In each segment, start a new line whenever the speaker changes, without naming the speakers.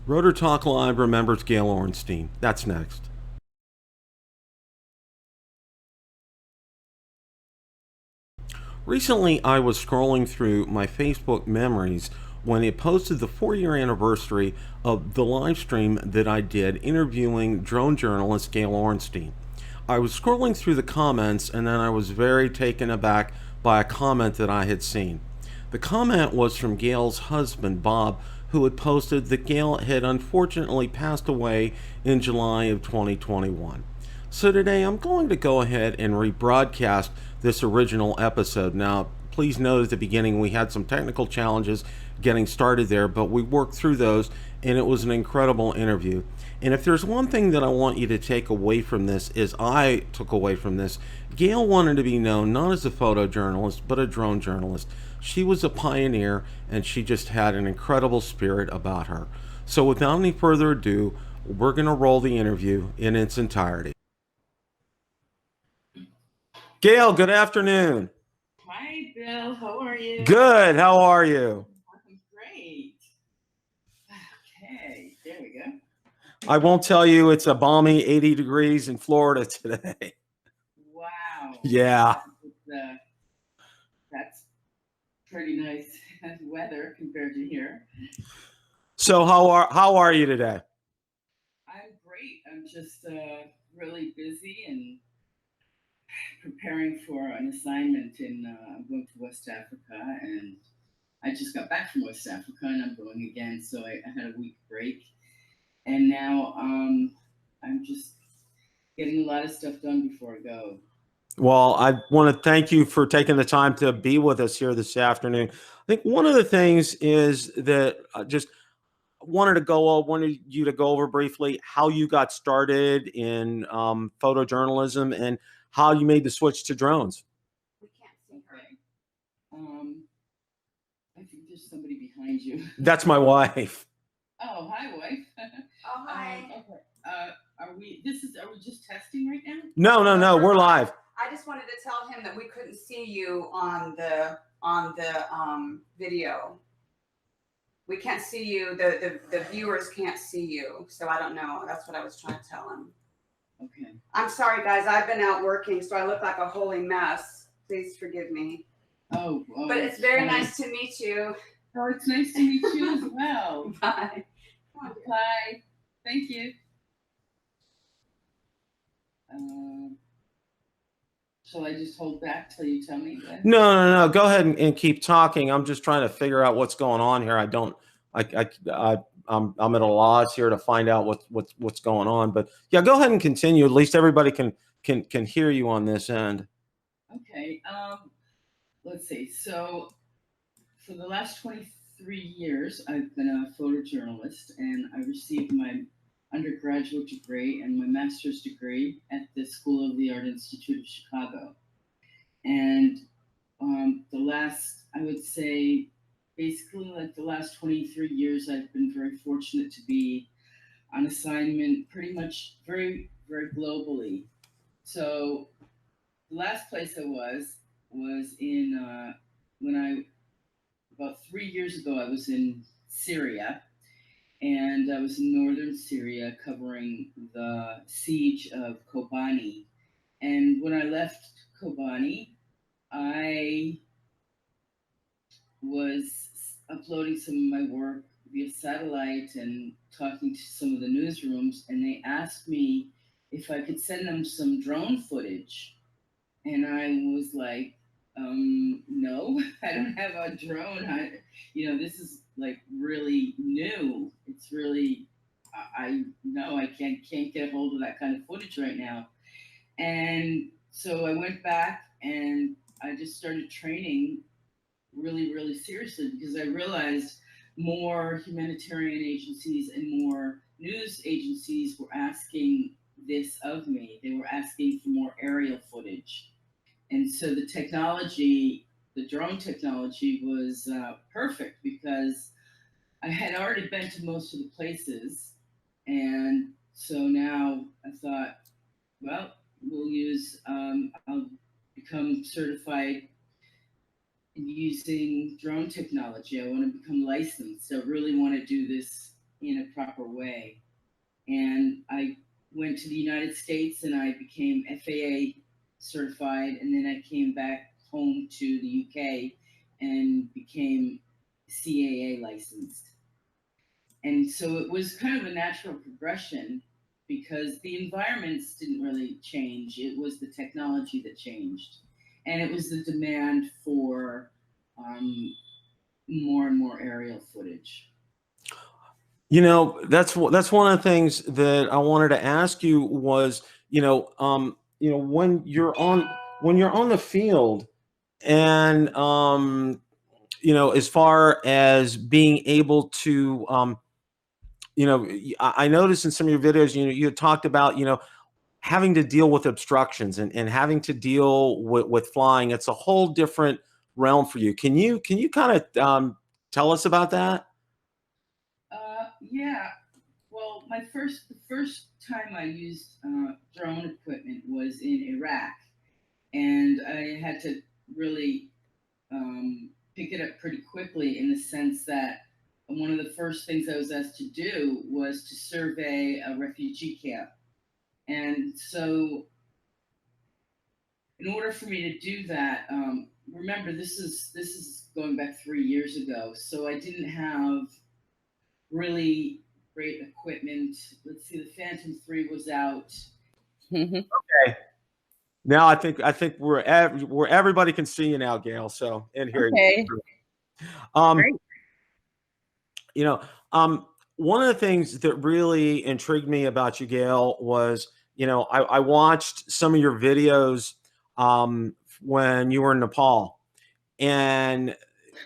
Rotor Talk Live remembers Gail Orenstein. That's next. Recently, I was scrolling through my Facebook memories when it posted the 4 year anniversary of the live stream that I did interviewing drone journalist Gail Orenstein. I was scrolling through the comments and then I was very taken aback by a comment that I had seen. The comment was from Gail's husband, Bob, who had posted that Gail had unfortunately passed away in July of 2021. So today I'm going to go ahead and rebroadcast this original episode. Now, please note at the beginning we had some technical challenges getting started there, but we worked through those and it was an incredible interview. And if there's one thing that I want you to take away from this, is I took away from this, Gail wanted to be known not as a photojournalist, but a drone journalist. She was a pioneer and she just had an incredible spirit about her. So without any further ado, we're going to roll the interview in its entirety. Gail, good afternoon.
Hi, Bill. How are you?
Good. How are you?
I'm great. Okay, there we go.
I won't tell you it's a balmy 80 degrees in Florida today.
Wow.
Yeah.
That's pretty nice weather compared to here.
So how are you today?
I'm great. I'm just really busy and preparing for an assignment I'm going to West Africa, and I just got back from West Africa and I'm going again. So I had a week break, and now I'm just getting a lot of stuff done before I go.
Well, I want to thank you for taking the time to be with us here this afternoon. I think one of the things is that I just wanted you to go over briefly how you got started in photojournalism and how you made the switch to drones.
We can't see her. I think there's somebody behind you.
That's my wife.
Oh, hi, wife.
Oh, hi.
Okay. Are we just testing right now?
No, we're live.
I just wanted to tell him that we couldn't see you on the video. We can't see you. The viewers can't see you. So I don't know. That's what I was trying to tell him.
Okay.
I'm sorry, guys. I've been out working, so I look like a holy mess. Please forgive me.
Oh.
But it's very nice to meet you.
Oh, it's nice to meet you as well.
Bye.
Bye. Thank you. Shall I just hold back till you tell me?
No. Go ahead and keep talking. I'm just trying to figure out what's going on here. I'm at a loss here to find out what's going on. But yeah, go ahead and continue. At least everybody can hear you on this end.
Okay. Let's see. So for the last 23 years, I've been a photojournalist, and I received my undergraduate degree and my master's degree at the School of the Art Institute of Chicago. And I would say, basically like the last 23 years, I've been very fortunate to be on assignment pretty much very, very globally. So the last place I was in, about 3 years ago, I was in Syria. And I was in northern Syria covering the siege of Kobani. And when I left Kobani, I was uploading some of my work via satellite and talking to some of the newsrooms, and they asked me if I could send them some drone footage. And I was like, no, I don't have a drone. This is like really new. It's really, I can't get a hold of that kind of footage right now. And so I went back and I just started training really, really seriously, because I realized more humanitarian agencies and more news agencies were asking this of me. They were asking for more aerial footage. And so the drone technology was perfect, because I had already been to most of the places. And so now I thought, well, I'll become certified in using drone technology. I want to become licensed. I really want to do this in a proper way. And I went to the United States and I became FAA certified, and then I came back home to the UK and became CAA licensed. And so it was kind of a natural progression because the environments didn't really change. It was the technology that changed. And it was the demand for more and more aerial footage.
You know, that's one of the things that I wanted to ask you was, when you're on the field, and as far as being able to, I noticed in some of your videos, you had talked about, having to deal with obstructions and having to deal with flying. It's a whole different realm for you. Can you kind of tell us about that?
Yeah. Well, the first time I used drone equipment was in Iraq, and I had to really pick it up pretty quickly in the sense that one of the first things I was asked to do was to survey a refugee camp. And so, in order for me to do that, remember this is going back 3 years ago, so I didn't have really great equipment. Let's see, the Phantom 3 was out.
Okay. Now I think we're where everybody can see you now, Gail. So and hear
Okay.
you.
Great.
You know, one of the things that really intrigued me about you, Gail, was I watched some of your videos when you were in Nepal, and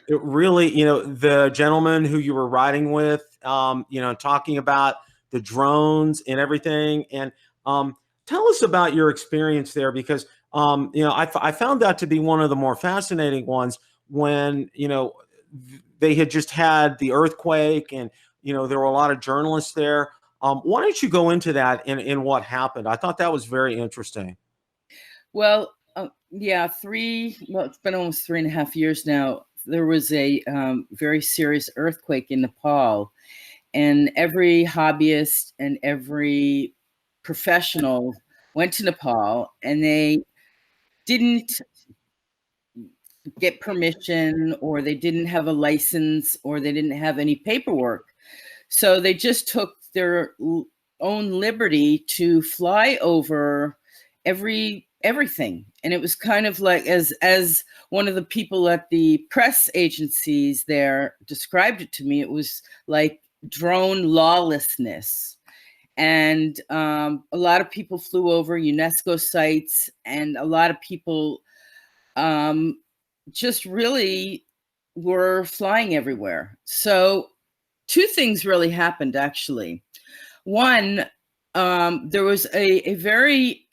it really, the gentleman who you were riding with, talking about the drones and everything, and tell us about your experience there, because I found that to be one of the more fascinating ones when they had just had the earthquake, and there were a lot of journalists there. Why don't you go into that and what happened? I thought that was very interesting.
Well, yeah, it's been almost 3.5 years now. There was a very serious earthquake in Nepal, and every hobbyist and every professional went to Nepal, and they didn't get permission, or they didn't have a license, or they didn't have any paperwork. So they just took their own liberty to fly over everything. And it was kind of like, as one of the people at the press agencies there described it to me, it was like drone lawlessness. And a lot of people flew over UNESCO sites, and a lot of people just really were flying everywhere. So two things really happened, actually. One, there was a very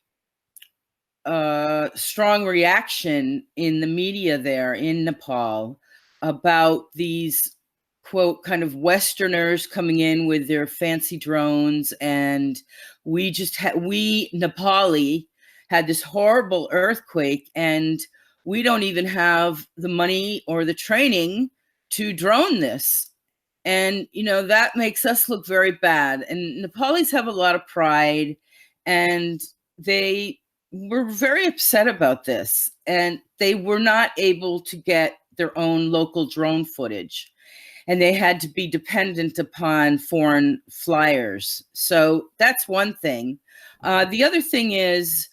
strong reaction in the media there in Nepal about these, quote, kind of Westerners coming in with their fancy drones. And we Nepali had this horrible earthquake, and we don't even have the money or the training to drone this. And, that makes us look very bad. And Nepalis have a lot of pride, and they were very upset about this. And they were not able to get their own local drone footage, and they had to be dependent upon foreign flyers. So that's one thing. The other thing is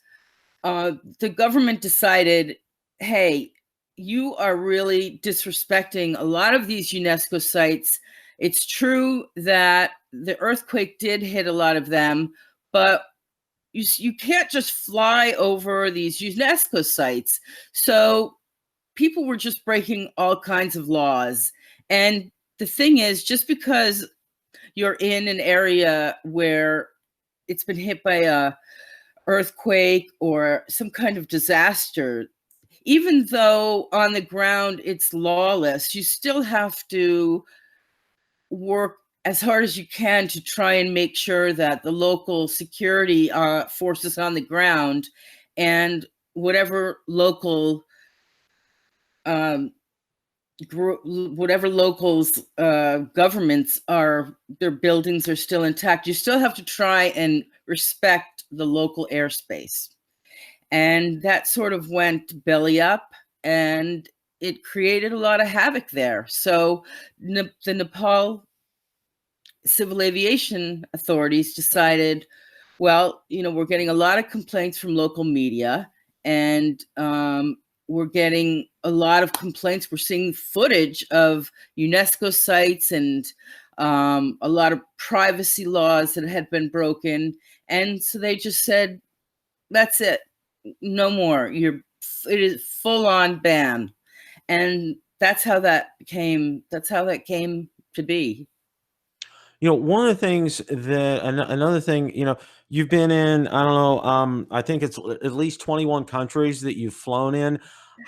the government decided, hey, you are really disrespecting a lot of these UNESCO sites. It's true that the earthquake did hit a lot of them, but you can't just fly over these UNESCO sites. So people were just breaking all kinds of laws. And the thing is, just because you're in an area where it's been hit by a earthquake or some kind of disaster, even though on the ground it's lawless, you still have to work as hard as you can to try and make sure that the local security forces on the ground and whatever local whatever locals governments are, their buildings are still intact. You still have to try and respect the local airspace, and that sort of went belly up, and it created a lot of havoc there. So the Nepal civil aviation authorities decided, well, we're getting a lot of complaints from local media, and we're getting a lot of complaints. We're seeing footage of UNESCO sites and a lot of privacy laws that had been broken. And so they just said, that's it. No more. It is full on ban. And that's how that came to be.
One of the things that another thing, you've been in, I don't know, I think it's at least 21 countries that you've flown in.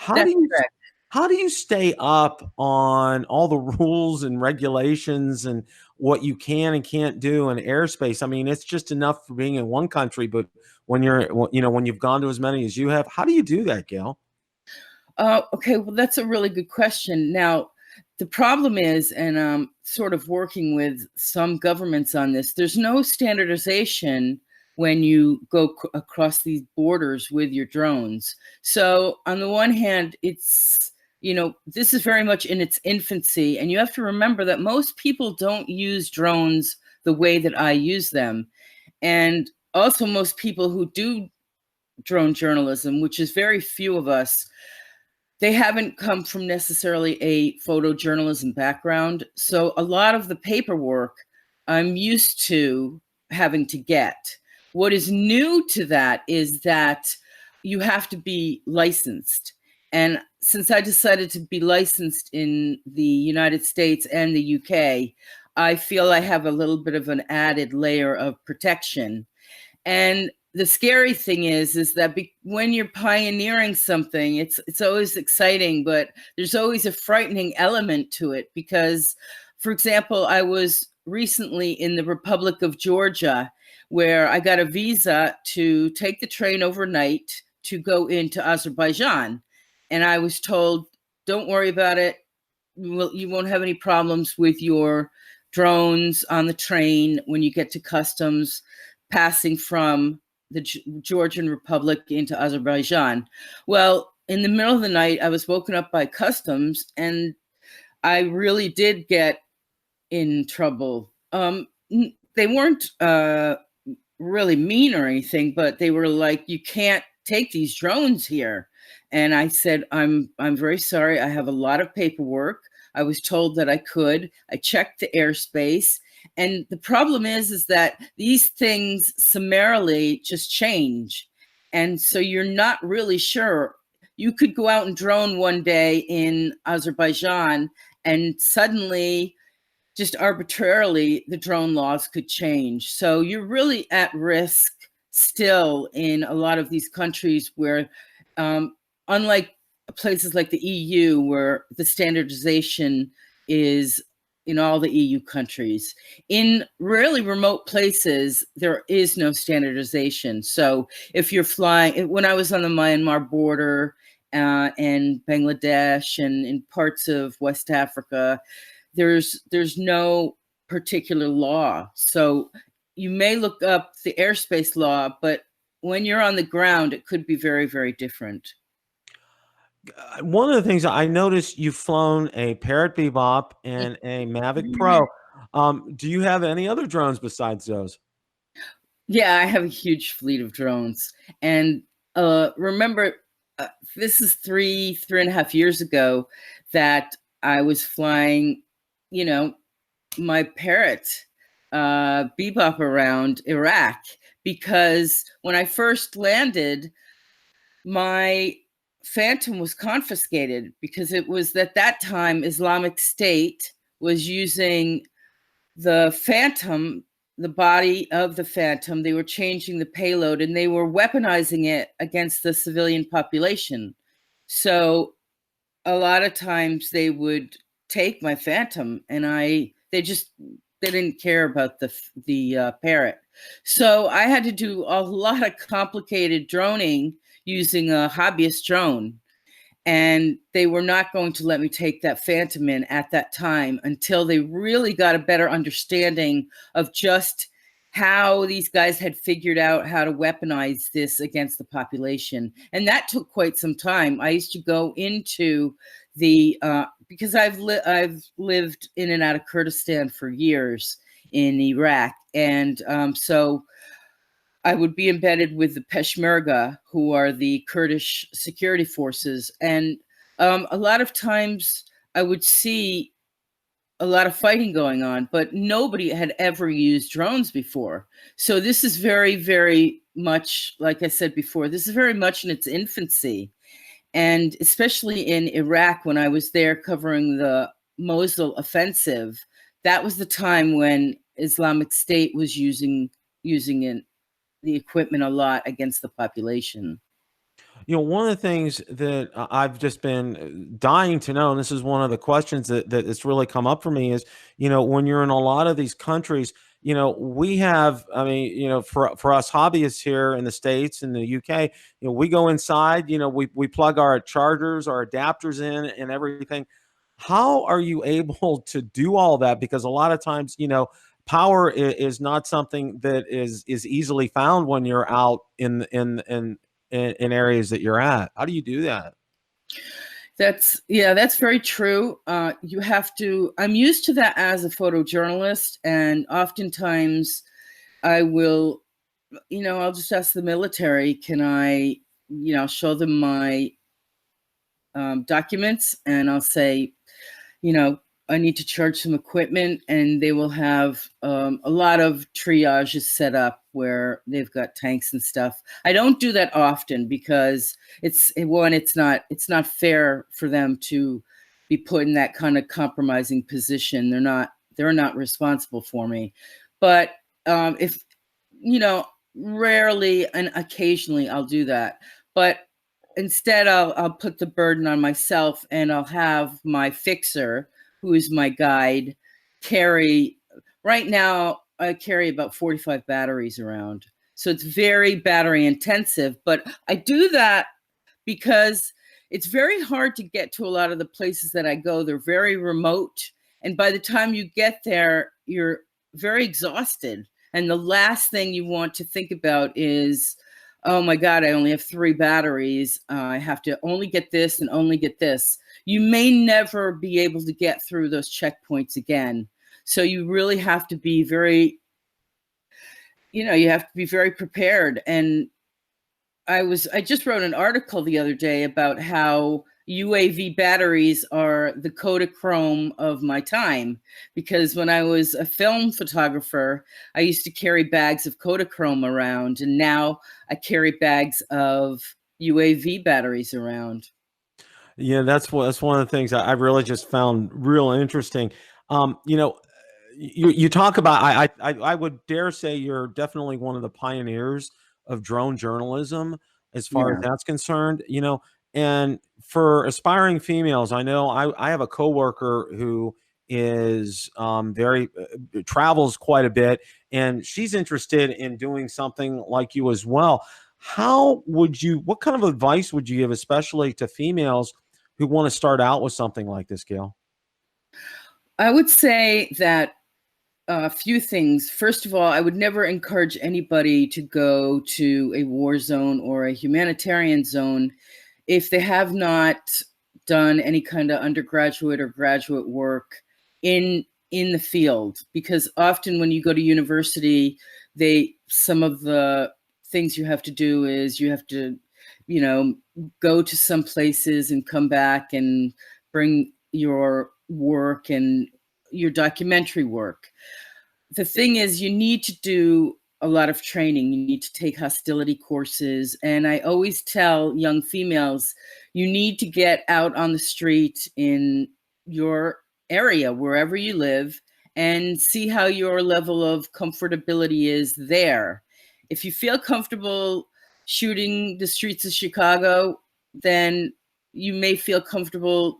That's correct.
How do you stay up on all the rules and regulations and what you can and can't do in airspace? I mean, it's just enough for being in one country, but when when you've gone to as many as you have, how do you do that, Gail?
Okay, well, that's a really good question. Now, the problem is, and I'm sort of working with some governments on this, there's no standardization when you go across these borders with your drones. So on the one hand, it's, this is very much in its infancy, and you have to remember that most people don't use drones the way that I use them. And also most people who do drone journalism, which is very few of us, they haven't come from necessarily a photojournalism background. So a lot of the paperwork I'm used to having to get. What is new to that is that you have to be licensed. And since I decided to be licensed in the United States and the UK, I feel I have a little bit of an added layer of protection. And the scary thing is that when you're pioneering something, it's always exciting, but there's always a frightening element to it because, for example, I was recently in the Republic of Georgia, where I got a visa to take the train overnight to go into Azerbaijan. And I was told, don't worry about it. You won't have any problems with your drones on the train when you get to customs passing from the Georgian Republic into Azerbaijan. Well, in the middle of the night, I was woken up by customs, and I really did get in trouble. They weren't really mean or anything, but they were like, "You can't take these drones here." And I said, "I'm very sorry. I have a lot of paperwork. I was told that I could. I checked the airspace." And the problem is that these things summarily just change. And so you're not really sure. You could go out and drone one day in Azerbaijan, and suddenly, just arbitrarily, the drone laws could change. So you're really at risk still in a lot of these countries where, unlike places like the EU, where the standardization is in all the EU countries. In really remote places, there is no standardization. So if you're flying, when I was on the Myanmar border and Bangladesh and in parts of West Africa, there's no particular law. So you may look up the airspace law, but when you're on the ground, it could be very, very different.
One of the things I noticed, you've flown a Parrot Bebop and a Mavic Pro. Do you have any other drones besides those?
Yeah, I have a huge fleet of drones. And remember, this is 3.5 years ago that I was flying, my Parrot Bebop around Iraq, because when I first landed, my Phantom was confiscated because it was at that time Islamic State was using the Phantom, the body of the Phantom. They were changing the payload and they were weaponizing it against the civilian population. So a lot of times they would take my Phantom and they didn't care about the Parrot. So I had to do a lot of complicated droning using a hobbyist drone. And they were not going to let me take that Phantom in at that time until they really got a better understanding of just how these guys had figured out how to weaponize this against the population. And that took quite some time. I used to go into the, because I've lived in and out of Kurdistan for years in Iraq. And so I would be embedded with the Peshmerga, who are the Kurdish security forces. And a lot of times I would see a lot of fighting going on, but nobody had ever used drones before. So this is very, very much, like I said before, this is very much in its infancy. And especially in Iraq, when I was there covering the Mosul offensive, that was the time when Islamic State was using the equipment a lot against the population.
One of the things that I've just been dying to know, and this is one of the questions that it's really come up for me is, when you're in a lot of these countries, we have, I mean, for us hobbyists here in the States and the UK, we go inside, we plug our chargers, our adapters in and everything. How are you able to do all that? Because a lot of times, power is not something that is easily found when you're out in areas that you're at. How do you do that?
That's very true. You have to, I'm used to that as a photojournalist, and oftentimes I will, I'll just ask the military, can I, show them my documents, and I'll say, I need to charge some equipment, and they will have a lot of triages set up where they've got tanks and stuff. I don't do that often because it's not fair for them to be put in that kind of compromising position. They're not responsible for me. But if, rarely and occasionally I'll do that. But instead I'll put the burden on myself, and I'll have my fixer, who is my guide, carry. Right now, I carry about 45 batteries around. So it's very battery intensive, but I do that because it's very hard to get to a lot of the places that I go. They're very remote. And by the time you get there, you're very exhausted. And the last thing you want to think about is, oh my God, I only have 3 batteries. I have to only get this and only get this. You may never be able to get through those checkpoints again. So you really have to be very, you have to be very prepared. And I just wrote an article the other day about how UAV batteries are the Kodachrome of my time, because when I was a film photographer, I used to carry bags of Kodachrome around, and now I carry bags of UAV batteries around.
Yeah, that's one of the things I really just found real interesting. You talk about, I would dare say you're definitely one of the pioneers of drone journalism as far as that's concerned. And for aspiring females, I know I have a coworker who is very travels quite a bit, and she's interested in doing something like you as well. What kind of advice would you give, especially to females who want to start out with something like this, Gail?
I would say that a few things. First of all, I would never encourage anybody to go to a war zone or a humanitarian zone if they have not done any kind of undergraduate or graduate work in the field. Because often when you go to university, some of the things you have to do is you have to, go to some places and come back and bring your work and your documentary work. The thing is, you need to do a lot of training. You need to take hostility courses. And I always tell young females, you need to get out on the street in your area, wherever you live, and see how your level of comfortability is there. If you feel comfortable shooting the streets of Chicago, then you may feel comfortable,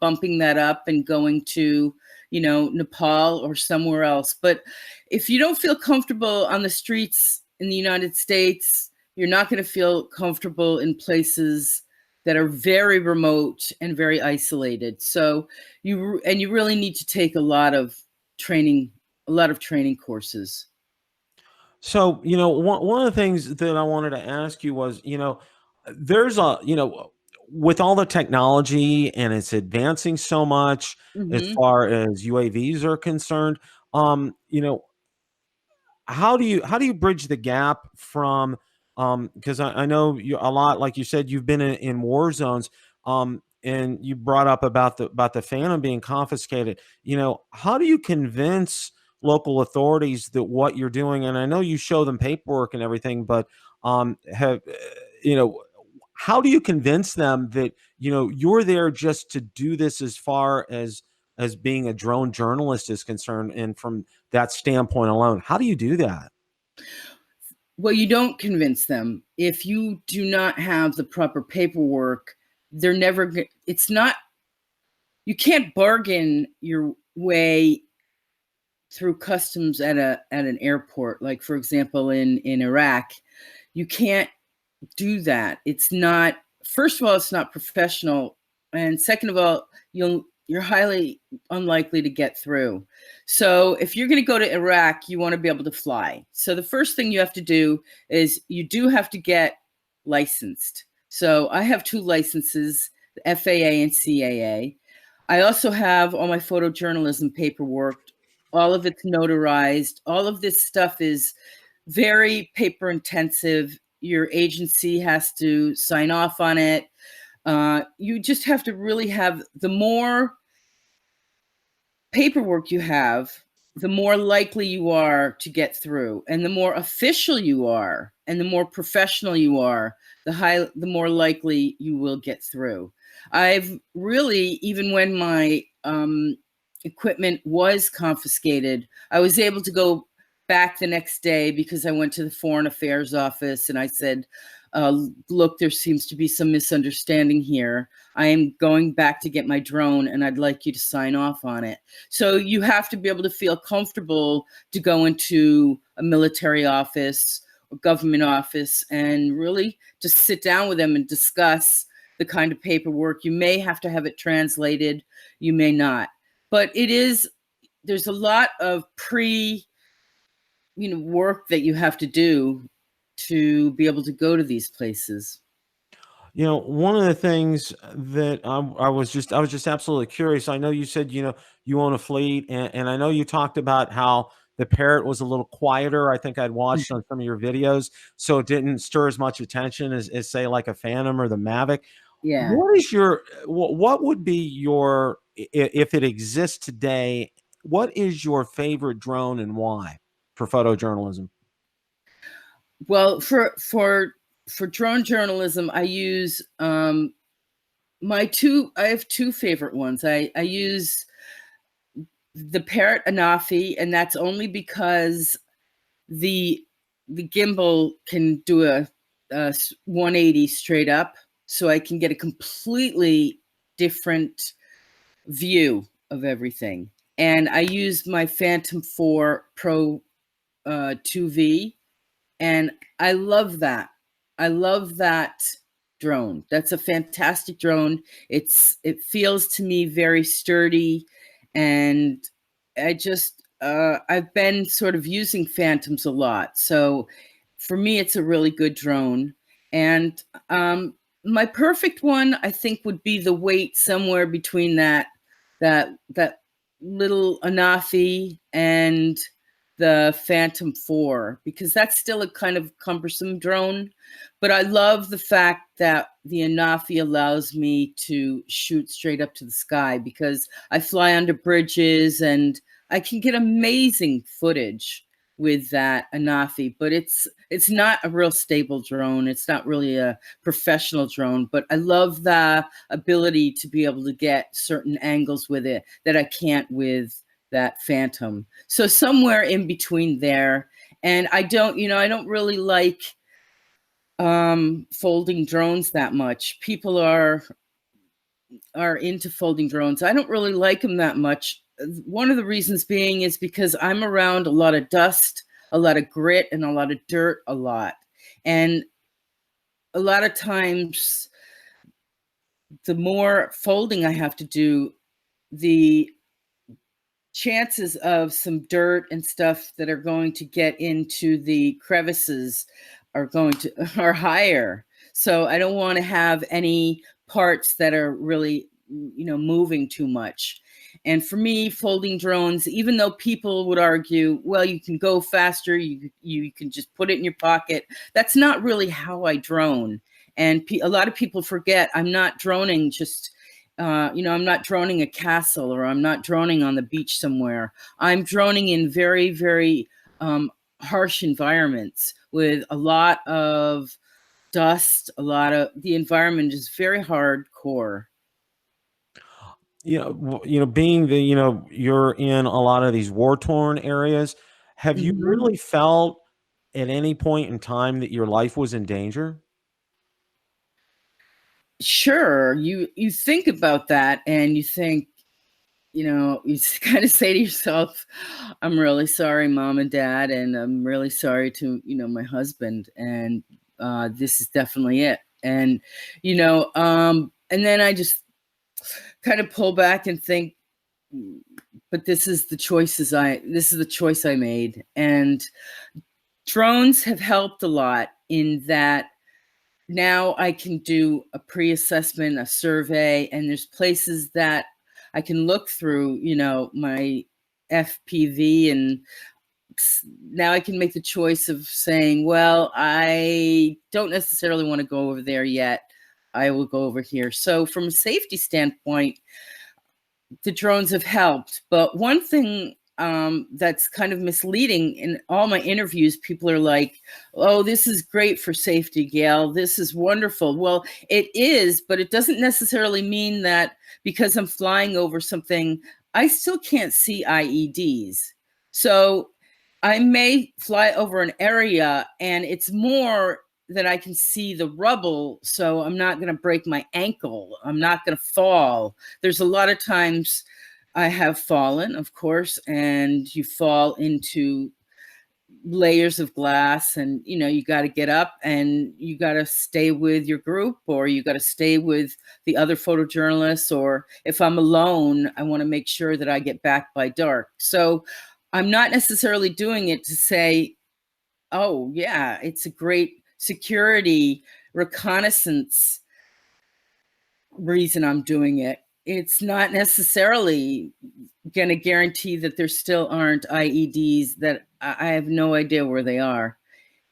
bumping that up and going to, Nepal or somewhere else. But if you don't feel comfortable on the streets in the United States, you're not going to feel comfortable in places that are very remote and very isolated. So you really need to take a lot of training courses.
So, one of the things that I wanted to ask you was, there's with all the technology and it's advancing so much as
Mm-hmm.
far as UAVs are concerned, how do you bridge the gap from because I know you a lot, like you said, you've been in war zones, and you brought up about the Phantom being confiscated. How do you convince local authorities that what you're doing, and I know you show them paperwork and everything, but have you know how do you convince them that you're there just to do this, as far as being a drone journalist is concerned, and from that standpoint alone, how do you do that?
Well, you don't convince them. If you do not have the proper paperwork, they're never, it's not, you can't bargain your way through customs at an airport. Like, for example, in Iraq, you can't do that. It's not, first of all, it's not professional. And second of all, you're highly unlikely to get through. So if you're going to go to Iraq, you want to be able to fly. So the first thing you have to do is you do have to get licensed. So I have 2 licenses, the FAA and CAA. I also have all my photojournalism paperwork. All of it's notarized. All of this stuff is very paper intensive. Your agency has to sign off on it. You just have to really have, the more paperwork you have, the more likely you are to get through, and the more official you are, and the more professional you are, the more likely you will get through. I've really, even when my equipment was confiscated, I was able to go back the next day because I went to the Foreign Affairs office and I said, look, there seems to be some misunderstanding here. I am going back to get my drone and I'd like you to sign off on it. So you have to be able to feel comfortable to go into a military office or government office and really just sit down with them and discuss the kind of paperwork. You may have to have it translated, you may not. But there's a lot of work that you have to do to be able to go to these places.
One of the things that I was just absolutely curious. I know you said you own a fleet, and I know you talked about how the Parrot was a little quieter. I think I'd watched on some of your videos, so it didn't stir as much attention as say like a Phantom or the Mavic.
Yeah.
What would be your, if it exists today, what is your favorite drone and why for photojournalism?
Well, for drone journalism, I use I have 2 favorite ones. I use the Parrot Anafi, and that's only because the gimbal can do a 180 straight up, so I can get a completely different view of everything. And I use my Phantom 4 Pro 2V, and I love that. I love that drone. That's a fantastic drone. It feels to me very sturdy, and I've been sort of using Phantoms a lot. So for me, it's a really good drone. And my perfect one, I think, would be the weight somewhere between that little Anafi and the Phantom 4, because that's still a kind of cumbersome drone. But I love the fact that the Anafi allows me to shoot straight up to the sky, because I fly under bridges and I can get amazing footage with that Anafi. But it's not a real stable drone. It's not really a professional drone, but I love the ability to be able to get certain angles with it that I can't with that Phantom. So somewhere in between there. And I don't really like folding drones that much. People are into folding drones. I don't really like them that much. One of the reasons being is because I'm around a lot of dust, a lot of grit, and a lot of dirt a lot. And a lot of times the more folding I have to do, the chances of some dirt and stuff that are going to get into the crevices are higher. So I don't want to have any parts that are really, moving too much. And for me, folding drones, even though people would argue, well, you can go faster, you can just put it in your pocket. That's not really how I drone. And a lot of people forget I'm not droning just I'm not droning a castle, or I'm not droning on the beach somewhere. I'm droning in very, very harsh environments with a lot of dust. The environment is very hardcore.
Being you're in a lot of these war-torn areas, have you really felt at any point in time that your life was in danger?
Sure, you think about that, and you think, you kind of say to yourself, I'm really sorry, Mom and Dad, and I'm really sorry to, my husband, and this is definitely it. And, and then I just kind of pull back and think, but this is the choice I made. And drones have helped a lot in that now I can do a pre-assessment, a survey, and there's places that I can look through, my FPV, and now I can make the choice of saying, well, I don't necessarily want to go over there yet. I will go over here. So from a safety standpoint, the drones have helped. But one thing that's kind of misleading in all my interviews, people are like, oh, this is great for safety, Gail. This is wonderful. Well, it is, but it doesn't necessarily mean that because I'm flying over something, I still can't see IEDs. So I may fly over an area and it's more that I can see the rubble, so I'm not going to break my ankle. I'm not going to fall. There's a lot of times I have fallen, of course, and you fall into layers of glass, and you got to get up and you got to stay with your group, or you got to stay with the other photojournalists, or if I'm alone, I want to make sure that I get back by dark. So I'm not necessarily doing it to say, oh yeah, it's a great security reconnaissance reason I'm doing it. It's not necessarily going to guarantee that there still aren't IEDs, that I have no idea where they are.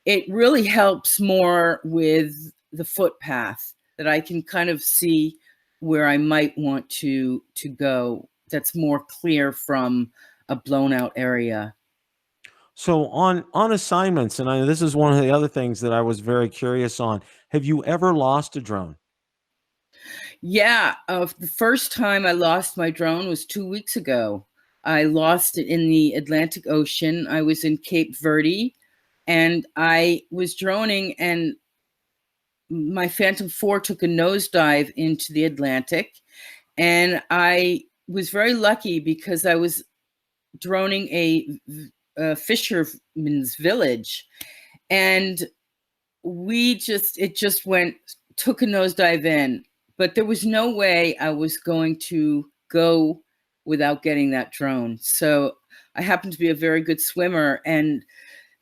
It really helps more with the footpath, that I can kind of see where I might want to go. That's more clear from a blown out area.
So on assignments, and this is one of the other things that I was very curious on. Have you ever lost a drone?
Yeah, the first time I lost my drone was 2 weeks ago. I lost it in the Atlantic Ocean. I was in Cape Verde, and I was droning, and my Phantom 4 took a nosedive into the Atlantic, and I was very lucky because I was droning a fisherman's village, and it just took a nosedive in, but there was no way I was going to go without getting that drone. So I happened to be a very good swimmer, and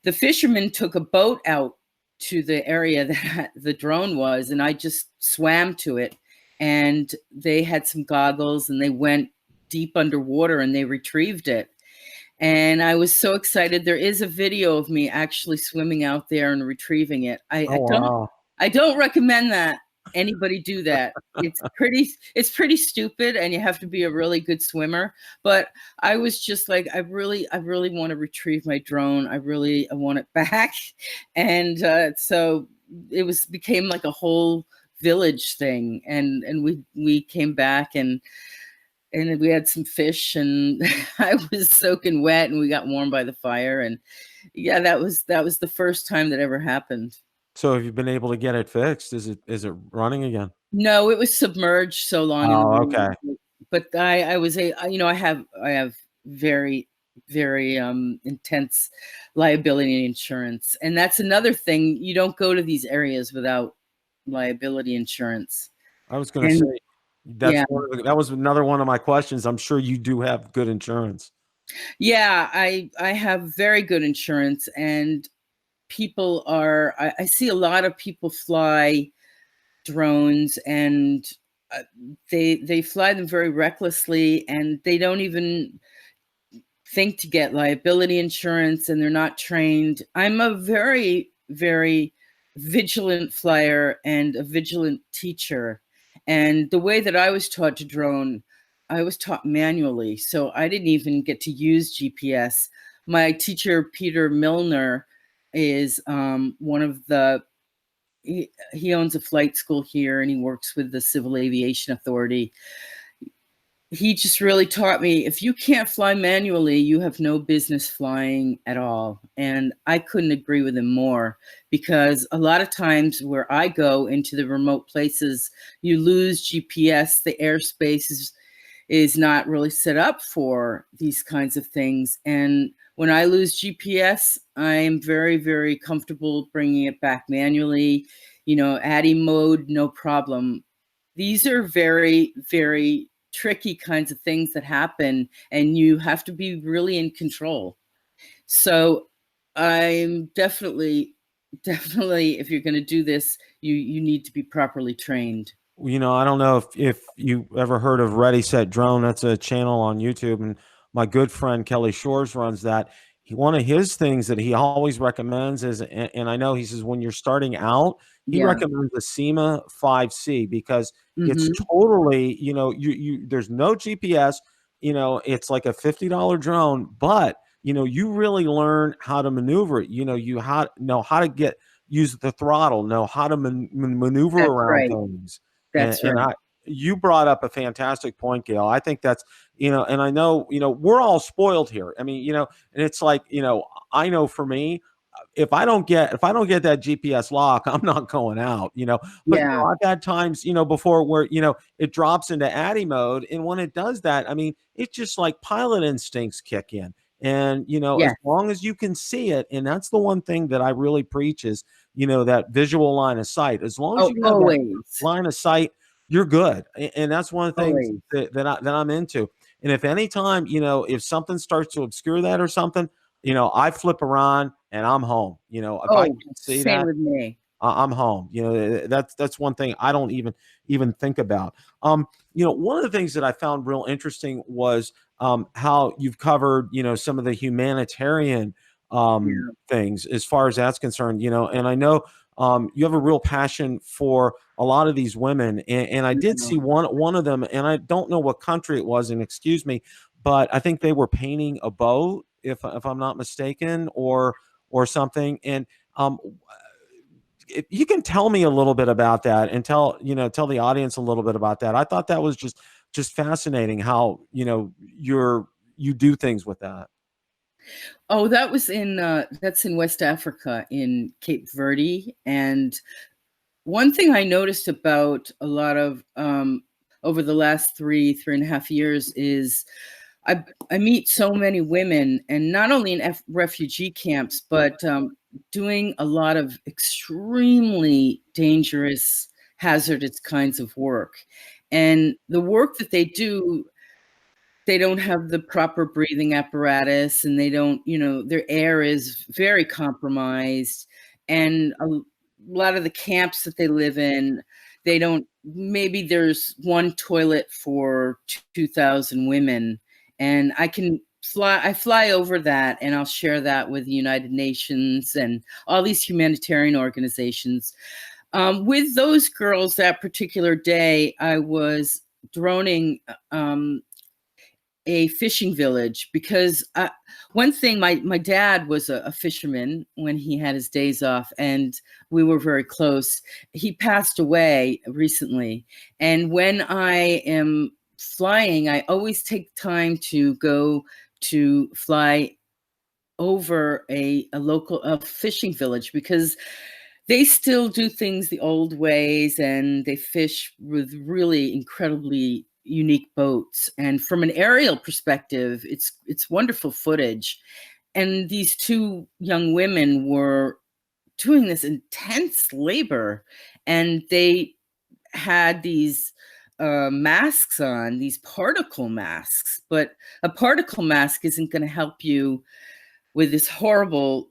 the fisherman took a boat out to the area that the drone was, and I just swam to it, and they had some goggles, and they went deep underwater and they retrieved it. And I was so excited. There is a video of me actually swimming out there and retrieving it. I don't recommend that anybody do that. It's pretty stupid, and you have to be a really good swimmer. But I was just like, I really want to retrieve my drone. I want it back. And so it became like a whole village thing. And we came back, and we had some fish, and I was soaking wet, and we got warm by the fire. And yeah, that was the first time that ever happened.
So have you been able to get it fixed? Is it running again?
No, it was submerged so long.
Oh, okay.
But I have very, very intense liability insurance. And that's another thing. You don't go to these areas without liability insurance.
I was going to say,
Yeah.
That was another one of my questions. I'm sure you do have good insurance.
Yeah, I have very good insurance, and I see a lot of people fly drones, and they fly them very recklessly, and they don't even think to get liability insurance, and they're not trained. I'm a very, very vigilant flyer and a vigilant teacher. And the way that I was taught to drone, I was taught manually. So I didn't even get to use GPS. My teacher, Peter Milner, is one of the, he owns a flight school here, and he works with the Civil Aviation Authority. He just really taught me, if you can't fly manually, you have no business flying at all. And I couldn't agree with him more, because a lot of times where I go into the remote places, you lose GPS. The airspace is not really set up for these kinds of things. And when I lose GPS, I'm very, very comfortable bringing it back manually. ADI mode, no problem. These are very, very tricky kinds of things that happen, and you have to be really in control. So I'm definitely, if you're going to do this, you need to be properly trained.
I don't know if you ever heard of Ready Set Drone. That's a channel on YouTube, and my good friend Kelly Shores runs that. One of his things that he always recommends is, and I know he says when you're starting out, he
Yeah.
recommends the SEMA 5C, because it's
Mm-hmm.
totally, you there's no GPS, it's like a $50 drone, but you really learn how to maneuver it. You know how to use the throttle, know how to maneuver
That's
around
right.
things.
That's
And
right.
you brought up a fantastic point, Gail. I think that's, and I know, we're all spoiled here. I mean, and it's like, I know for me, if I don't get that GPS lock, I'm not going out, but
Yeah.
I've had times, before where, it drops into ADDI mode. And when it does that, I mean, it's just like pilot instincts kick in. And, as
Yes.
long as you can see it, and that's the one thing that I really preach is, that visual line of sight. As long as
Oh,
you have that
always.
line of sight, you're good. And that's one of the things
Always.
that I'm into. And if anytime, if something starts to obscure that or something, I flip around and I'm home. If I
Oh,
can see
same
that,
with me.
I'm home. That's one thing I don't even think about. One of the things that I found real interesting was how you've covered, some of the humanitarian
Yeah.
things as far as that's concerned. And I know you have a real passion for a lot of these women, and I did
Yeah.
see one of them, and I don't know what country it was, and excuse me, but I think they were painting a boat, if I'm not mistaken, or something. And if you can tell me a little bit about that, and tell the audience a little bit about that. I thought that was just fascinating how you do things with that.
Oh, that's in West Africa, in Cape Verde. And one thing I noticed about a lot of over the last three and a half years is I meet so many women, and not only in refugee camps, but doing a lot of extremely dangerous, hazardous kinds of work. And the work that they do, they don't have the proper breathing apparatus, and they don't, their air is very compromised. And a lot of the camps that they live in, they don't, maybe there's one toilet for 2,000 women. And I fly over that, and I'll share that with the United Nations and all these humanitarian organizations. With those girls that particular day, I was droning a fishing village, because one thing, my dad was a fisherman when he had his days off, and we were very close. He passed away recently, and when I am flying, I always take time to go to fly over a local fishing village, because they still do things the old ways, and they fish with really incredibly unique boats. And from an aerial perspective, it's wonderful footage. And these two young women were doing this intense labor, and they had these masks on, these particle masks, but a particle mask isn't going to help you with this horrible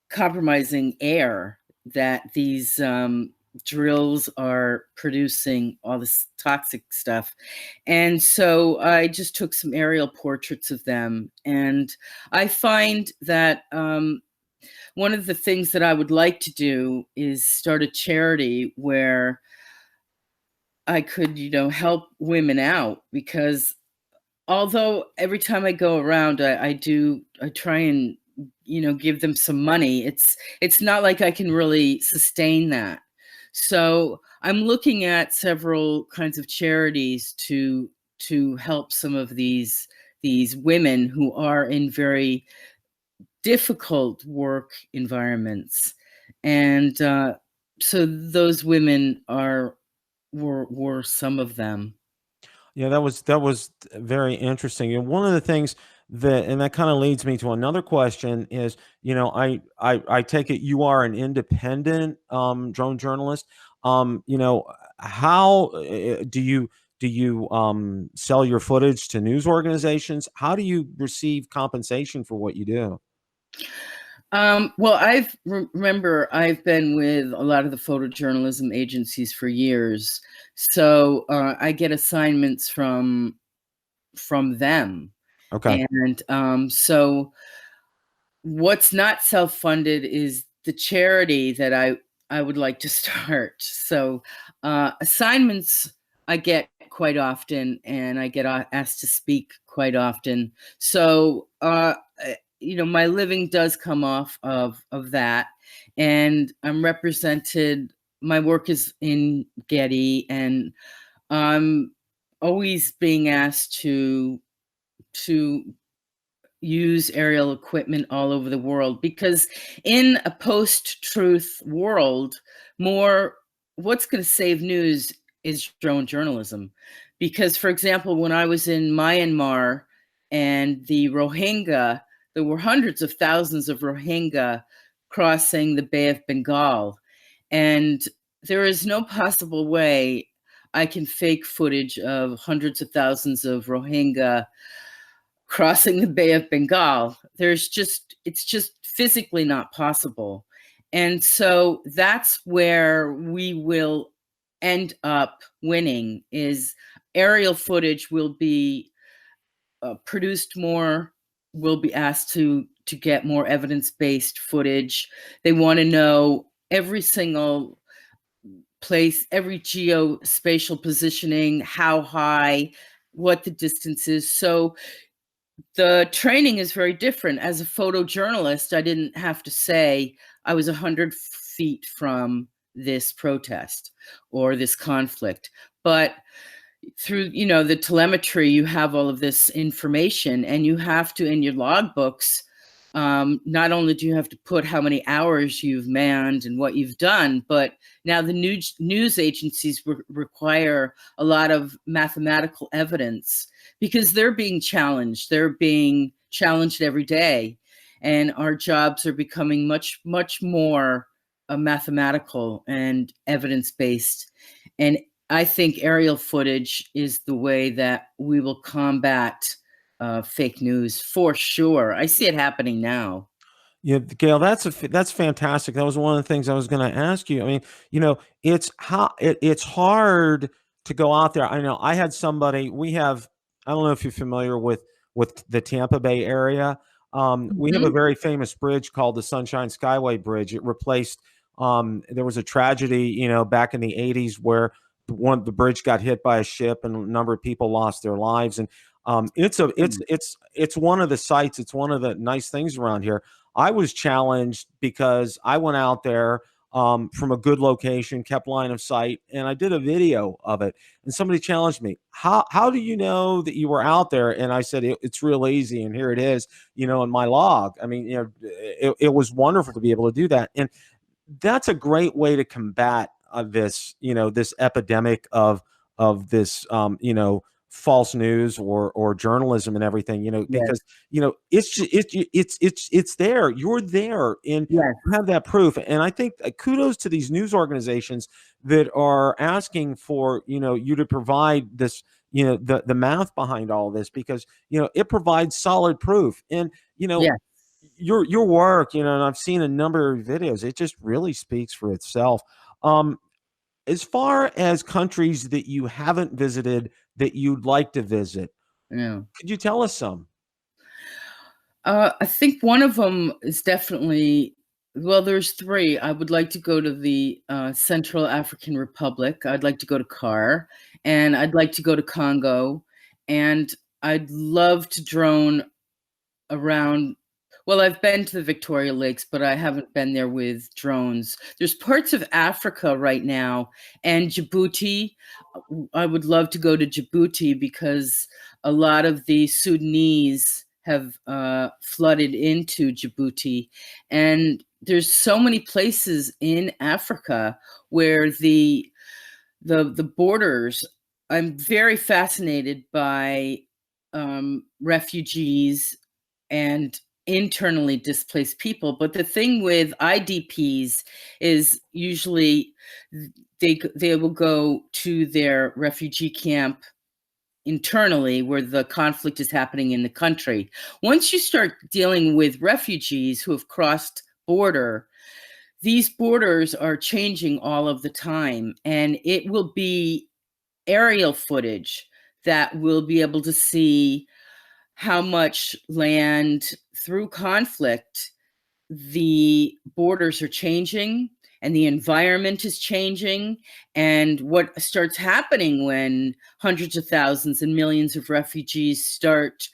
compromising air that these drills are producing, all this toxic stuff. And so I just took some aerial portraits of them. And I find that one of the things that I would like to do is start a charity where I could, help women out, because although every time I go around, I try and, give them some money. It's not like I can really sustain that. So I'm looking at several kinds of charities to help some of these women who are in very difficult work environments. And so those women were some of them.
Yeah, that was very interesting. And one of the things that kind of leads me to another question is, I take it you are an independent drone journalist. How do you sell your footage to news organizations? How do you receive compensation for what you do?
Well, remember I've been with a lot of the photojournalism agencies for years, so I get assignments from them,
Okay.
and so what's not self-funded is the charity that I would like to start. So assignments I get quite often, and I get asked to speak quite often. So my living does come off of that, and I'm represented. My work is in Getty, and I'm always being asked to use aerial equipment all over the world, because in a post-truth world, what's going to save news is drone journalism. Because, for example, when I was in Myanmar and the Rohingya, there were hundreds of thousands of Rohingya crossing the Bay of Bengal, and there is no possible way I can fake footage of hundreds of thousands of Rohingya crossing the Bay of Bengal. It's just physically not possible. And so that's where we will end up winning, is aerial footage will be produced more, will be asked to get more evidence-based footage. They want to know every single place, every geospatial positioning, how high, what the distance is. So the training is very different. As a photojournalist, I didn't have to say I was 100 feet from this protest or this conflict. But through, the telemetry, you have all of this information, and you have to, in your logbooks, not only do you have to put how many hours you've manned and what you've done, but now the news agencies require a lot of mathematical evidence, because they're being challenged. They're being challenged every day, and our jobs are becoming much, much more mathematical and evidence-based. And I think aerial footage is the way that we will combat fake news for sure. I see it happening now.
Yeah, Gail, that's fantastic. That was one of the things I was going to ask you. I mean, it's hard to go out there. I know I had somebody. I don't know if you're familiar with the Tampa Bay area. We have a very famous bridge called the Sunshine Skyway Bridge. It replaced. There was a tragedy, back in the '80s where the bridge got hit by a ship and a number of people lost their lives. And it's one of the sites. It's one of the nice things around here. I was challenged because I went out there from a good location, kept line of sight, and I did a video of it. And somebody challenged me, how do you know that you were out there? And I said, it's real easy. And here it is, in my log. I mean, it was wonderful to be able to do that. And that's a great way to combat this epidemic of this, false news or journalism and everything,
Yes.
because it's there. You're there, and
Yes.
you have that proof. And I think kudos to these news organizations that are asking for you to provide this, the math behind all this, because it provides solid proof. And
Yes.
your work, and I've seen a number of videos, it just really speaks for itself. As far as countries that you haven't visited that you'd like to visit,
Yeah.
could you tell us some?
I think one of them is definitely, well, there's three. I would like to go to the Central African Republic. I'd like to go to CAR, and I'd like to go to Congo, and I'd love to drone around. Well, I've been to the Victoria Lakes, but I haven't been there with drones. There's parts of Africa right now, and Djibouti. I would love to go to Djibouti because a lot of the Sudanese have flooded into Djibouti. And there's so many places in Africa where the borders, I'm very fascinated by refugees and internally displaced people. But the thing with IDPs is usually they will go to their refugee camp internally where the conflict is happening in the country. Once you start dealing with refugees who have crossed border, these borders are changing all of the time, and it will be aerial footage that will be able to see how much land through conflict, the borders are changing and the environment is changing, and what starts happening when hundreds of thousands and millions of refugees start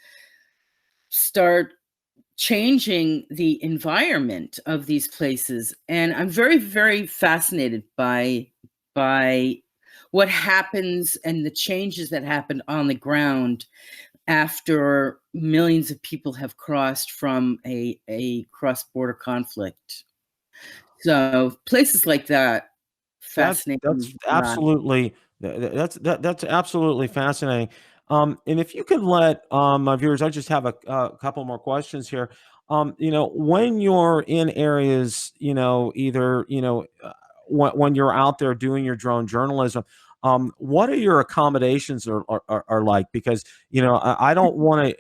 changing the environment of these places. And I'm very, very fascinated by what happens and the changes that happen on the ground after millions of people have crossed from a cross-border conflict. So places like that fascinate
That's
me a lot.
absolutely that's absolutely fascinating. And if you could let my viewers, I just have a couple more questions here. When you're in areas, either when you're out there doing your drone journalism, what are your accommodations are like? Because I don't want to.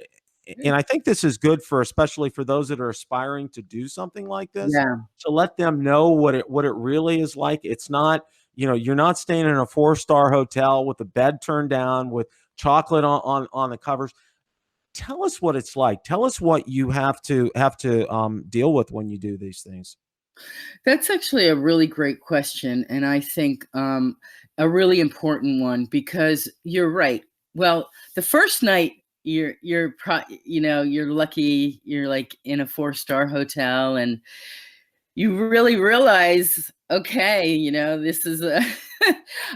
And I think this is good for, especially for those that are aspiring to do something like this,
Yeah,
to let them know what it really is like. It's not, you're not staying in a 4-star hotel with the bed turned down with chocolate on the covers. Tell us what it's like. Tell us what you have to deal with when you do these things.
that's actually a really great question, and I think a really important one, because you're right. Well, the first night you're you're lucky you're like in a 4-star hotel, and you really realize, okay, this is a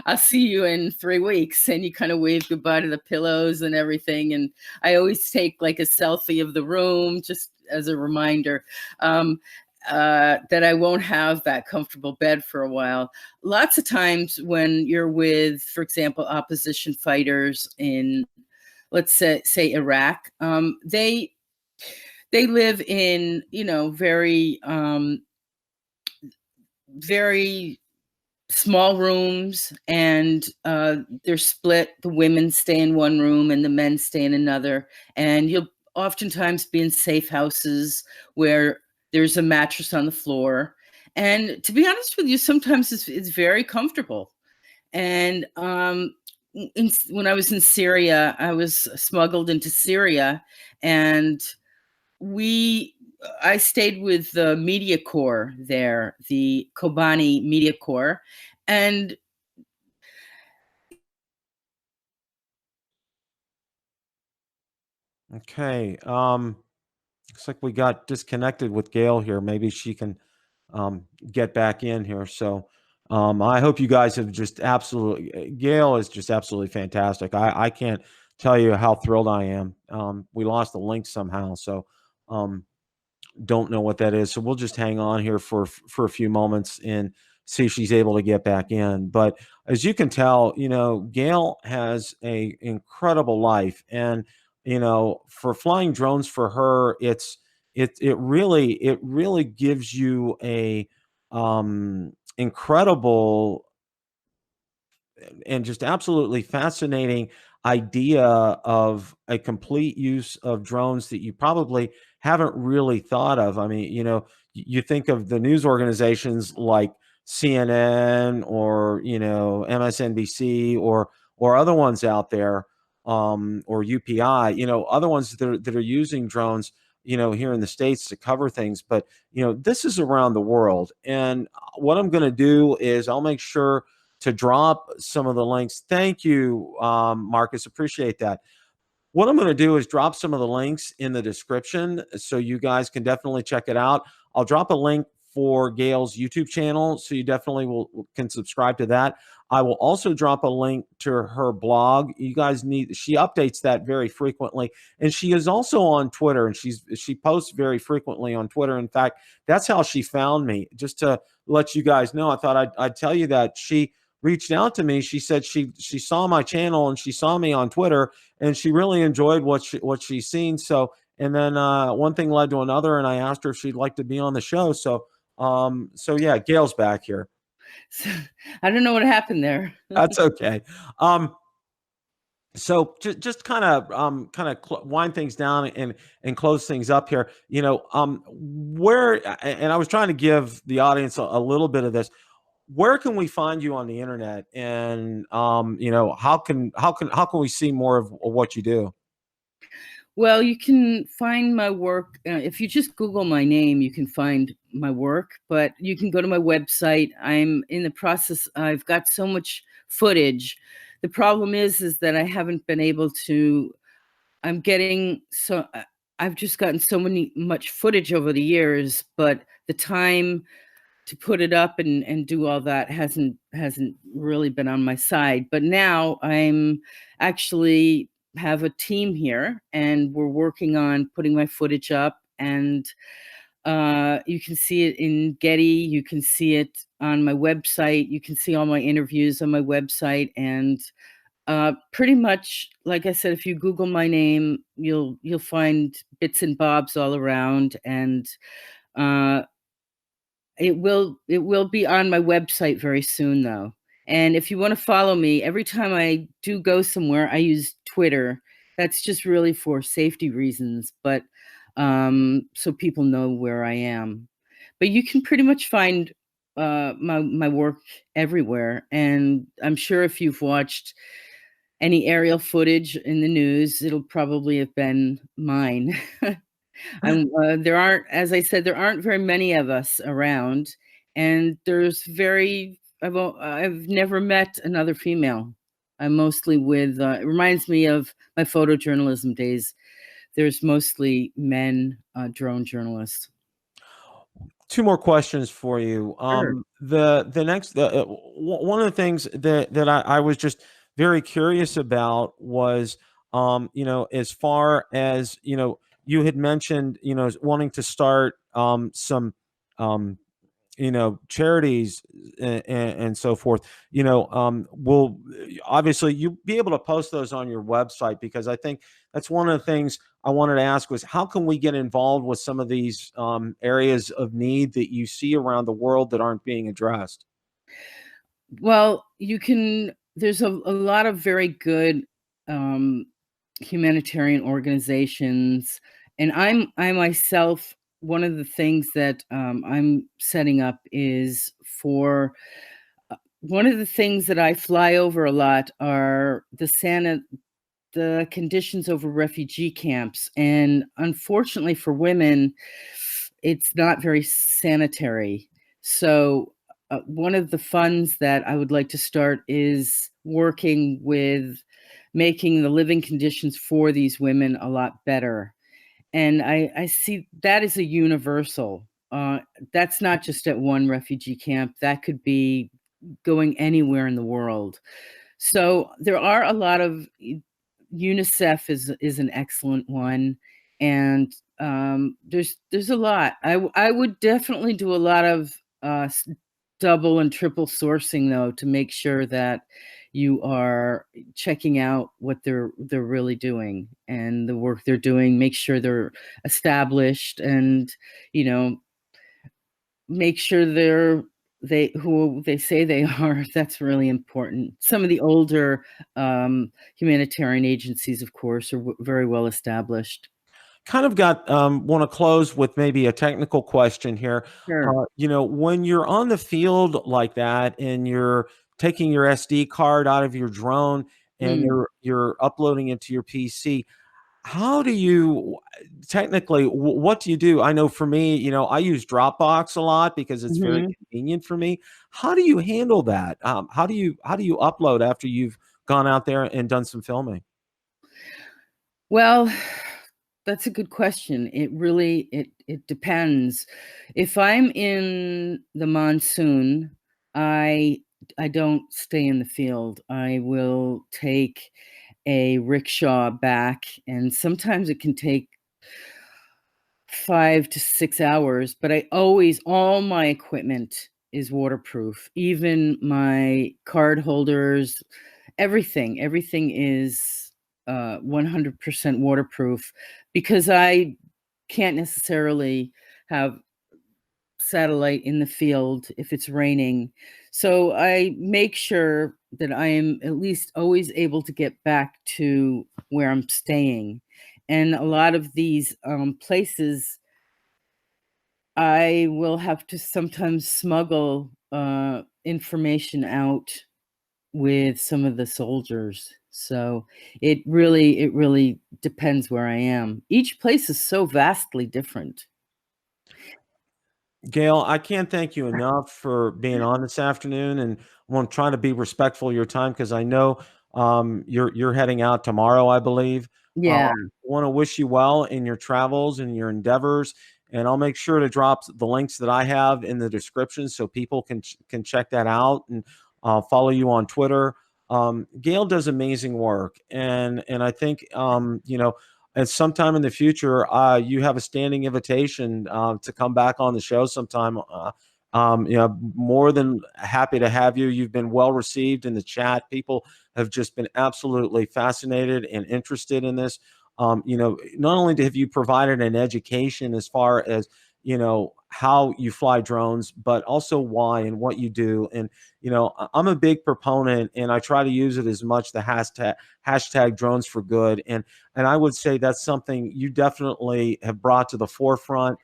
I'll see you in 3 weeks, and you kind of wave goodbye to the pillows and everything. And I always take like a selfie of the room just as a reminder that I won't have that comfortable bed for a while. Lots of times when you're with, for example, opposition fighters in, let's say Iraq, they live in very small rooms, and they're split. The women stay in one room and the men stay in another. And you'll oftentimes be in safe houses where there's a mattress on the floor. And to be honest with you, sometimes it's very comfortable. And when I was in Syria, I was smuggled into Syria, and I stayed with the media corps there, the Kobani Media Corps, and
Okay. Looks like we got disconnected with Gail here. Maybe she can get back in here. So I hope you guys have just absolutely, Gail is just absolutely fantastic. I can't tell you how thrilled I am. We lost the link somehow. So don't know what that is. So we'll just hang on here for a few moments and see if she's able to get back in. But as you can tell, Gail has a incredible life, and for flying drones for her, it really gives you a incredible and just absolutely fascinating idea of a complete use of drones that you probably haven't really thought of. I mean, you think of the news organizations like CNN or MSNBC or other ones out there, or UPI, other ones that are using drones, here in the States to cover things. But this is around the world, and what I'm going to do is I'll make sure to drop some of the links. Thank you, Marcus. Appreciate that. What I'm going to do is drop some of the links in the description so you guys can definitely check it out. I'll drop a link for Gail's YouTube channel, so you definitely can subscribe to that. I will also drop a link to her blog. You guys she updates that very frequently, and she is also on Twitter, and she posts very frequently on Twitter. In fact, that's how she found me. Just to let you guys know, I thought I'd tell you that she reached out to me. She said she saw my channel and she saw me on Twitter, and she really enjoyed what she's seen. So, and then one thing led to another, and I asked her if she'd like to be on the show. So yeah, Gail's back here.
So, I don't know what happened there.
That's okay. So just kind of wind things down and close things up here. Where, and I was trying to give the audience a little bit of this. Where can we find you on the internet, and how can we see more of what you do?
Well, you can find my work. If you just Google my name, you can find my work, but you can go to my website. I'm in the process. I've got so much footage. The problem is that I haven't been able to, I've just gotten much footage over the years, but the time to put it up and do all that hasn't really been on my side. But now I'm actually have a team here, and we're working on putting my footage up, and you can see it in Getty, you can see it on my website, you can see all my interviews on my website, and pretty much, like I said, if you Google my name, you'll find bits and bobs all around, and it will be on my website very soon, though. And if you want to follow me, every time I do go somewhere, I use Twitter. That's just really for safety reasons, but so people know where I am. But you can pretty much find my work everywhere. And I'm sure if you've watched any aerial footage in the news, it'll probably have been mine. There aren't, as I said, there aren't very many of us around, and I've never met another female. I'm mostly with, it reminds me of my photojournalism days. There's mostly men drone journalists.
Two more questions for you.
Sure.
The next, one of the things that I was just very curious about was, as far as, you had mentioned, wanting to start some, charities and so forth. Will obviously you be able to post those on your website? Because I think that's one of the things I wanted to ask was, how can we get involved with some of these areas of need that you see around the world that aren't being addressed?
Well, there's a lot of very good humanitarian organizations, and I myself, one of the things that I'm setting up is for one of the things that I fly over a lot are the conditions over refugee camps, and unfortunately for women, it's not very sanitary. So one of the funds that I would like to start is working with making the living conditions for these women a lot better. And I see that as a universal. That's not just at one refugee camp. That could be going anywhere in the world. So there are a lot of, UNICEF is an excellent one, and there's a lot. I would definitely do a lot of double and triple sourcing, though, to make sure that you are checking out what they're really doing and the work they're doing. Make sure they're established, and make sure they who they say they are. That's really important. Some of the older humanitarian agencies, of course, are very well established.
Kind of got want to close with maybe a technical question here.
Sure.
When you're on the field like that and you're taking your SD card out of your drone and
Mm.
you're uploading it to your PC, how do you technically what do you do? I know for me, I use Dropbox a lot because it's very
Hmm.
convenient for me. How do you handle that? How do you upload after you've gone out there and done some filming?
Well, that's a good question. It really it depends. If I'm in the monsoon, I don't stay in the field. I will take a rickshaw back, and sometimes it can take 5 to 6 hours, but all my equipment is waterproof. Even my card holders, everything is 100% waterproof, because I can't necessarily have satellite in the field if it's raining. So I make sure that I am at least always able to get back to where I'm staying. And a lot of these places, I will have to sometimes smuggle information out with some of the soldiers. So it really depends where I am. Each place is so vastly different.
Gail, I can't thank you enough for being on this afternoon, and I'm trying to be respectful of your time because I know you're heading out tomorrow, I believe. I
Yeah.
want to wish you well in your travels and your endeavors, and I'll make sure to drop the links that I have in the description so people can check that out and follow you on Twitter. Gail does amazing work, and I think and sometime in the future, you have a standing invitation to come back on the show sometime. More than happy to have you. You've been well received in the chat. People have just been absolutely fascinated and interested in this. Not only have you provided an education as far as how you fly drones, but also why and what you do. And I'm a big proponent, and I try to use it as much, the hashtag drones for good. And I would say that's something you definitely have brought to the forefront.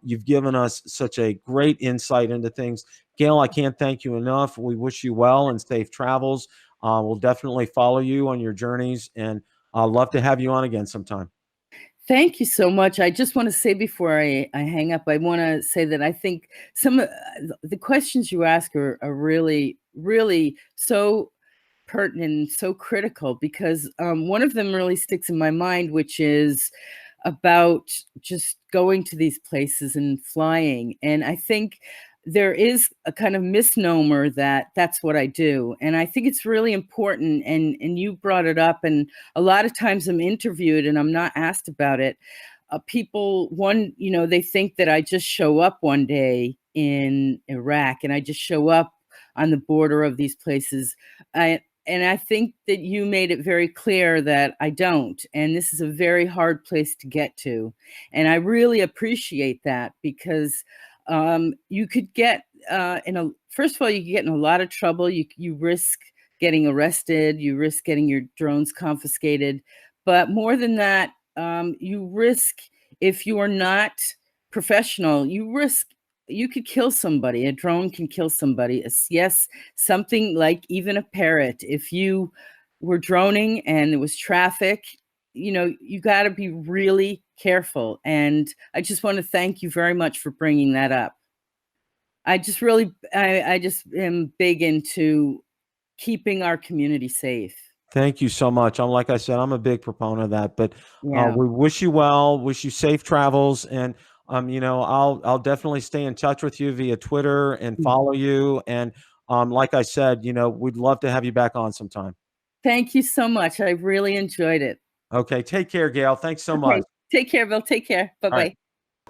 You've given us such a great insight into things. Gail, I can't thank you enough. We wish you well and safe travels. We'll definitely follow you on your journeys, and I'd love to have you on again sometime.
Thank you so much. I just want to say before I hang up, I want to say that I think some of the questions you ask are really, really so pertinent and so critical, because one of them really sticks in my mind, which is about just going to these places and flying. And I think there is a kind of misnomer that that's what I do. And I think it's really important. And you brought it up. And a lot of times I'm interviewed and I'm not asked about it. People, they think that I just show up one day in Iraq and I just show up on the border of these places. And I think that you made it very clear that I don't. And this is a very hard place to get to. And I really appreciate that, because you could get first of all, you could get in a lot of trouble. You risk getting arrested. You risk getting your drones confiscated. But more than that, you risk, if you are not professional, you could kill somebody. A drone can kill somebody. Yes, something like even a parrot. If you were droning and there was traffic, you got to be really careful. And I just want to thank you very much for bringing that up. I just am big into keeping our community safe.
Thank you so much. Like I said, I'm a big proponent of that. But
Yeah.
we wish you well, wish you safe travels, and I'll definitely stay in touch with you via Twitter and follow you. And like I said, we'd love to have you back on sometime.
Thank you so much. I really enjoyed it.
Okay, take care, Gail. Thanks so
Okay.
much.
Take care, Bill. Take care. Bye-bye.
All right.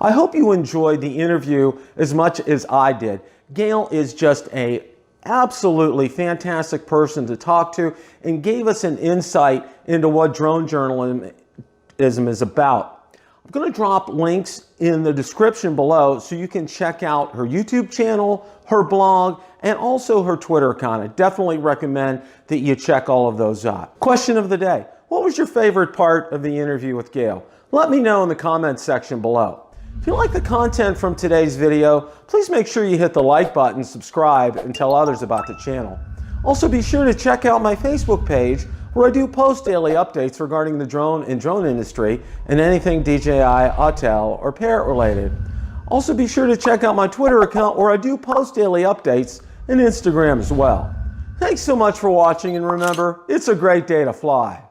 I hope you enjoyed the interview as much as I did. Gail is just a absolutely fantastic person to talk to and gave us an insight into what drone journalism is about. I'm going to drop links in the description below so you can check out her YouTube channel, her blog, and also her Twitter account. I definitely recommend that you check all of those out. Question of the day: what was your favorite part of the interview with Gail? Let me know in the comments section below. If you like the content from today's video, please make sure you hit the like button, subscribe, and tell others about the channel. Also, be sure to check out my Facebook page, where I do post daily updates regarding the drone industry and anything DJI, Autel, or Parrot related. Also, be sure to check out my Twitter account, where I do post daily updates, and Instagram as well. Thanks so much for watching, and remember, it's a great day to fly.